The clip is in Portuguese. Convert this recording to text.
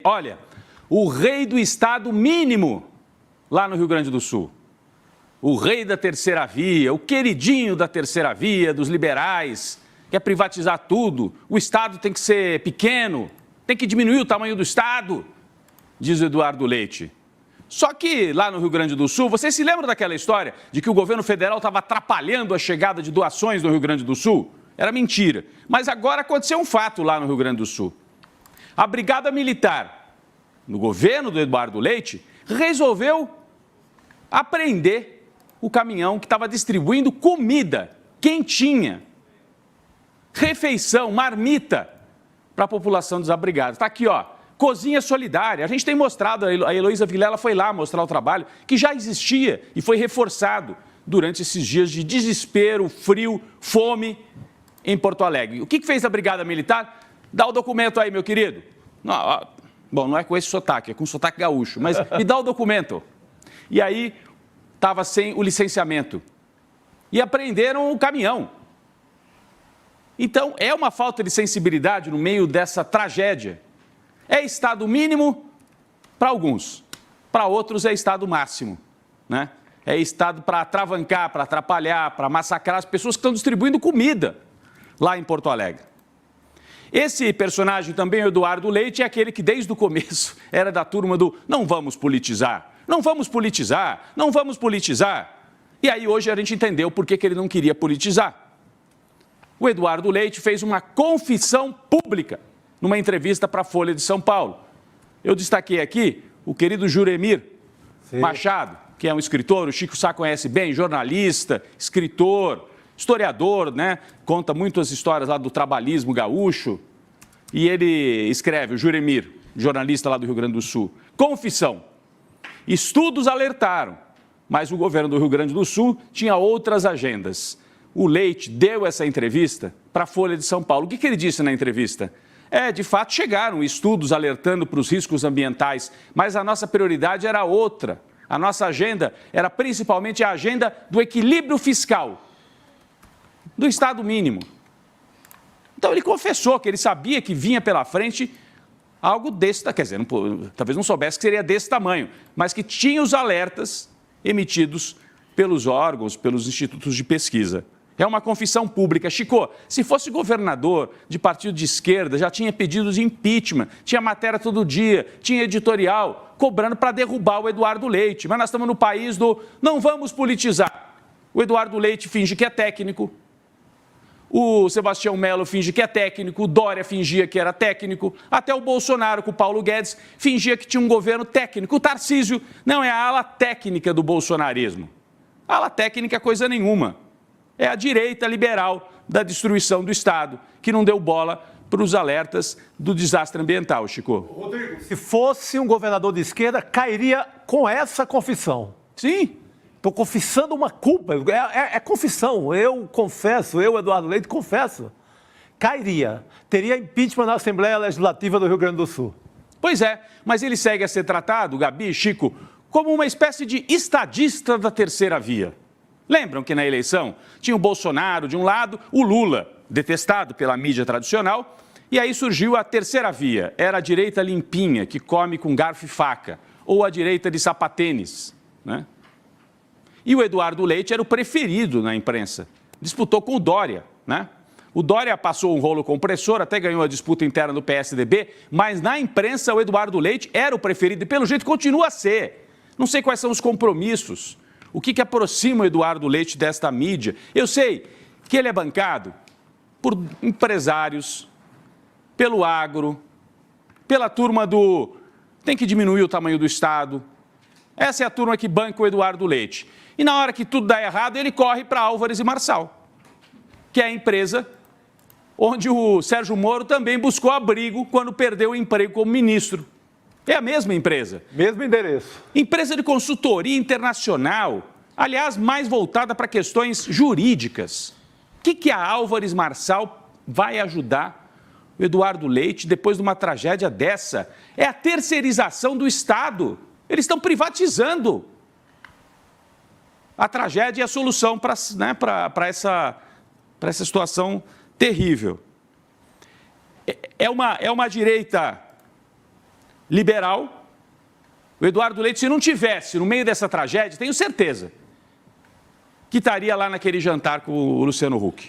Olha, o rei do estado mínimo lá no Rio Grande do Sul, o rei da terceira via, o queridinho da terceira via, dos liberais, quer privatizar tudo, o estado tem que ser pequeno, tem que diminuir o tamanho do estado, diz o Eduardo Leite. Só que lá no Rio Grande do Sul, vocês se lembram daquela história de que o governo federal estava atrapalhando a chegada de doações no Rio Grande do Sul? Era mentira. Mas agora aconteceu um fato lá no Rio Grande do Sul. A Brigada Militar, no governo do Eduardo Leite, resolveu apreender o caminhão que estava distribuindo comida quentinha, refeição, marmita para a população desabrigada. Está aqui, ó, Cozinha Solidária. A gente tem mostrado, a Heloísa Vilela foi lá mostrar o trabalho que já existia e foi reforçado durante esses dias de desespero, frio, fome em Porto Alegre. O que fez a Brigada Militar? Dá o documento aí, meu querido. Não, bom, não é com esse sotaque, é com sotaque gaúcho, mas me dá o documento. E aí estava sem o licenciamento. E apreenderam o caminhão. Então, é uma falta de sensibilidade no meio dessa tragédia. É estado mínimo para alguns, para outros é estado máximo, né? É estado para atravancar, para atrapalhar, para massacrar as pessoas que estão distribuindo comida lá em Porto Alegre. Esse personagem também, o Eduardo Leite, é aquele que desde o começo era da turma do não vamos politizar, não vamos politizar, não vamos politizar. E aí hoje a gente entendeu por que ele não queria politizar. O Eduardo Leite fez uma confissão pública numa entrevista para a Folha de São Paulo. Eu destaquei aqui o querido Juremir Machado, que é um escritor, o Chico Sá conhece bem, jornalista, escritor, historiador, né? Conta muitas histórias lá do trabalhismo gaúcho. E ele escreve, o Juremir, jornalista lá do Rio Grande do Sul, confissão. Estudos alertaram, mas o governo do Rio Grande do Sul tinha outras agendas. O Leite deu essa entrevista para a Folha de São Paulo. O que ele disse na entrevista? De fato, chegaram estudos alertando para os riscos ambientais, mas a nossa prioridade era outra. A nossa agenda era principalmente a agenda do equilíbrio fiscal, do estado mínimo. Então ele confessou que ele sabia que vinha pela frente algo desse, quer dizer, talvez não soubesse que seria desse tamanho, mas que tinha os alertas emitidos pelos órgãos, pelos institutos de pesquisa. É uma confissão pública. Chico, se fosse governador de partido de esquerda, já tinha pedido de impeachment, tinha matéria todo dia, tinha editorial, cobrando para derrubar o Eduardo Leite. Mas nós estamos no país do não vamos politizar. O Eduardo Leite finge que é técnico, o Sebastião Melo finge que é técnico, o Dória fingia que era técnico, até o Bolsonaro com o Paulo Guedes fingia que tinha um governo técnico. O Tarcísio não é a ala técnica do bolsonarismo. A ala técnica é coisa nenhuma. É a direita liberal da destruição do Estado, que não deu bola para os alertas do desastre ambiental, Chico. Rodrigo, se fosse um governador de esquerda, cairia com essa confissão. Sim. Estou confessando uma culpa, é confissão, eu confesso, eu, Eduardo Leite, confesso. Cairia, teria impeachment na Assembleia Legislativa do Rio Grande do Sul. Pois é, mas ele segue a ser tratado, Gabi e Chico, como uma espécie de estadista da terceira via. Lembram que na eleição tinha o Bolsonaro de um lado, o Lula, detestado pela mídia tradicional, e aí surgiu a terceira via, era a direita limpinha, que come com garfo e faca, ou a direita de sapatênis, né? E o Eduardo Leite era o preferido na imprensa, disputou com o Dória, né? O Dória passou um rolo compressor, até ganhou a disputa interna do PSDB, mas na imprensa o Eduardo Leite era o preferido e pelo jeito continua a ser. Não sei quais são os compromissos. O que aproxima o Eduardo Leite desta mídia? Eu sei que ele é bancado por empresários, pelo agro, pela turma do tem que diminuir o tamanho do Estado. Essa é a turma que banca o Eduardo Leite. E na hora que tudo dá errado, ele corre para Álvares e Marçal, que é a empresa onde o Sérgio Moro também buscou abrigo quando perdeu o emprego como ministro. É a mesma empresa. Mesmo endereço. Empresa de consultoria internacional, aliás, mais voltada para questões jurídicas. O que a Álvares Marçal vai ajudar o Eduardo Leite depois de uma tragédia dessa? É a terceirização do Estado. Eles estão privatizando a tragédia e a solução para essa situação terrível. É uma direita liberal. O Eduardo Leite, se não tivesse no meio dessa tragédia, tenho certeza que estaria lá naquele jantar com o Luciano Huck.